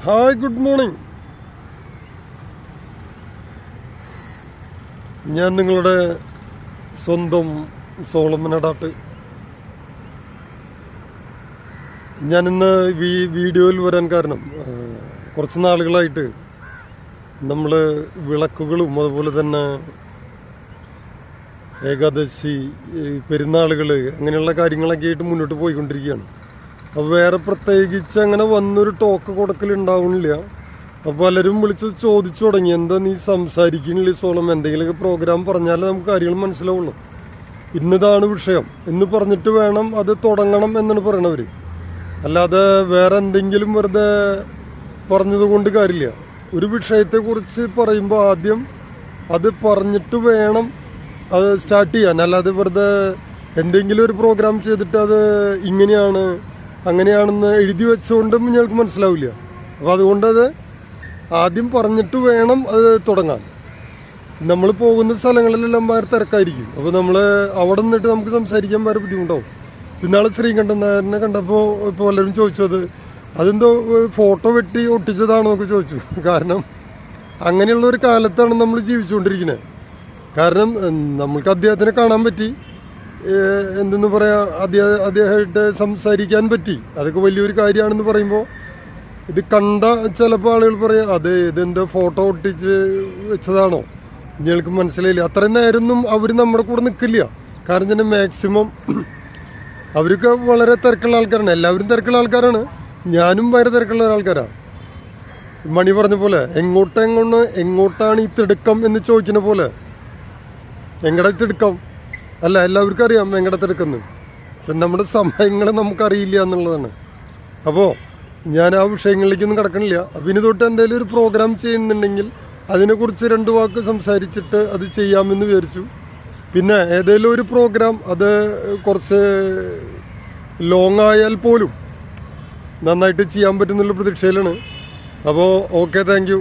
Hi, good morning. ഞാൻ നിങ്ങളുടെ സ്വന്തം സോളമൻ അടാട്ട്. ഞാനിന്ന് വീഡിയോയിൽ വരാൻ കാരണം, കുറച്ച് നാളുകളായിട്ട് നമ്മൾ വിളക്കുകളും അതുപോലെ തന്നെ ഏകാദശി, പെരുന്നാളുകൾ, അങ്ങനെയുള്ള കാര്യങ്ങളൊക്കെ ആയിട്ട് മുന്നോട്ട് പോയിക്കൊണ്ടിരിക്കുകയാണ്. അപ്പോൾ വേറെ പ്രത്യേകിച്ച് അങ്ങനെ വന്നൊരു ടോക്ക് കൊടുക്കലുണ്ടാവുന്നില്ല. അപ്പോൾ പലരും വിളിച്ച് ചോദിച്ചു തുടങ്ങി, എന്താ നീ സംസാരിക്കുന്നില്ല സോളം, എന്തെങ്കിലുമൊക്കെ പ്രോഗ്രാം പറഞ്ഞാലേ നമുക്ക് കാര്യങ്ങൾ മനസ്സിലാവുള്ളൂ, ഇന്നതാണ് വിഷയം എന്ന് പറഞ്ഞിട്ട് വേണം അത് തുടങ്ങണം എന്നാണ് പറയണവർ. അല്ലാതെ വേറെ എന്തെങ്കിലും വെറുതെ പറഞ്ഞത് കൊണ്ട് കാര്യമില്ല. ഒരു വിഷയത്തെക്കുറിച്ച് പറയുമ്പോൾ ആദ്യം അത് പറഞ്ഞിട്ട് വേണം അത് സ്റ്റാർട്ട് ചെയ്യാൻ. അല്ലാതെ വെറുതെ എന്തെങ്കിലും ഒരു പ്രോഗ്രാം ചെയ്തിട്ട് അത് ഇങ്ങനെയാണ് അങ്ങനെയാണെന്ന് എഴുതി വെച്ചുകൊണ്ടും ഞങ്ങൾക്ക് മനസ്സിലാവില്ല. അപ്പോൾ അതുകൊണ്ടത് ആദ്യം പറഞ്ഞിട്ട് വേണം അത് തുടങ്ങാൻ. നമ്മൾ പോകുന്ന സ്ഥലങ്ങളിലെല്ലാം വേറെ തിരക്കായിരിക്കും. അപ്പോൾ നമ്മൾ അവിടെ നിന്നിട്ട് നമുക്ക് സംസാരിക്കാൻ വേറെ ബുദ്ധിമുട്ടാവും. ഇന്നാൾ ശ്രീകണ്ഠൻ നായരനെ കണ്ടപ്പോൾ ഇപ്പോൾ പലരും ചോദിച്ചത് അതെന്തോ ഫോട്ടോ വെട്ടി ഒട്ടിച്ചതാണെന്നൊക്കെ ചോദിച്ചു. കാരണം അങ്ങനെയുള്ള ഒരു കാലത്താണ് നമ്മൾ ജീവിച്ചുകൊണ്ടിരിക്കുന്നത്. കാരണം നമ്മൾക്ക് അദ്ദേഹത്തിനെ കാണാൻ പറ്റി, എന്തെന്ന് പറയാ, അദ്ദേഹമായിട്ട് സംസാരിക്കാൻ പറ്റി. അതൊക്കെ വലിയൊരു കാര്യമാണെന്ന് പറയുമ്പോൾ ഇത് കണ്ട ചിലപ്പോൾ ആളുകൾ പറയാം, അത് ഇതെന്താ ഫോട്ടോ ഒട്ടിച്ച് വെച്ചതാണോ, ഞങ്ങൾക്ക് മനസ്സിലായില്ല. അത്രയും നേരമൊന്നും അവർ നമ്മുടെ കൂടെ നിൽക്കില്ല. കാരണം തന്നെ മാക്സിമം അവർക്ക് വളരെ തിരക്കുള്ള ആൾക്കാരാണ്. എല്ലാവരും തിരക്കുള്ള ആൾക്കാരാണ്. ഞാനും വളരെ തിരക്കുള്ള ഒരാൾക്കാരാണ്. മണി പറഞ്ഞ പോലെ എങ്ങോട്ടാണ് ഈ തിടുക്കം എന്ന് ചോദിക്കുന്ന പോലെ, എങ്ങടെ തിടുക്കം അല്ല, എല്ലാവർക്കും അറിയാം എങ്ങടെ തിടുക്കുന്നത്. പക്ഷെ നമ്മുടെ സമയങ്ങൾ നമുക്കറിയില്ല എന്നുള്ളതാണ്. അപ്പോൾ ഞാൻ ആ വിഷയങ്ങളിലേക്കൊന്നും കിടക്കണില്ല. അപ്പം ഇനി തൊട്ട് എന്തെങ്കിലും ഒരു പ്രോഗ്രാം ചെയ്യുന്നുണ്ടെങ്കിൽ അതിനെക്കുറിച്ച് 2 വാക്ക് സംസാരിച്ചിട്ട് അത് ചെയ്യാമെന്ന് വിചാരിച്ചു. പിന്നെ ഏതെങ്കിലും ഒരു പ്രോഗ്രാം അത് കുറച്ച് ലോങ് ആയാൽ പോലും നന്നായിട്ട് ചെയ്യാൻ പറ്റുന്നുള്ള പ്രതീക്ഷയിലാണ്. അപ്പോൾ ഓക്കെ, താങ്ക് യു.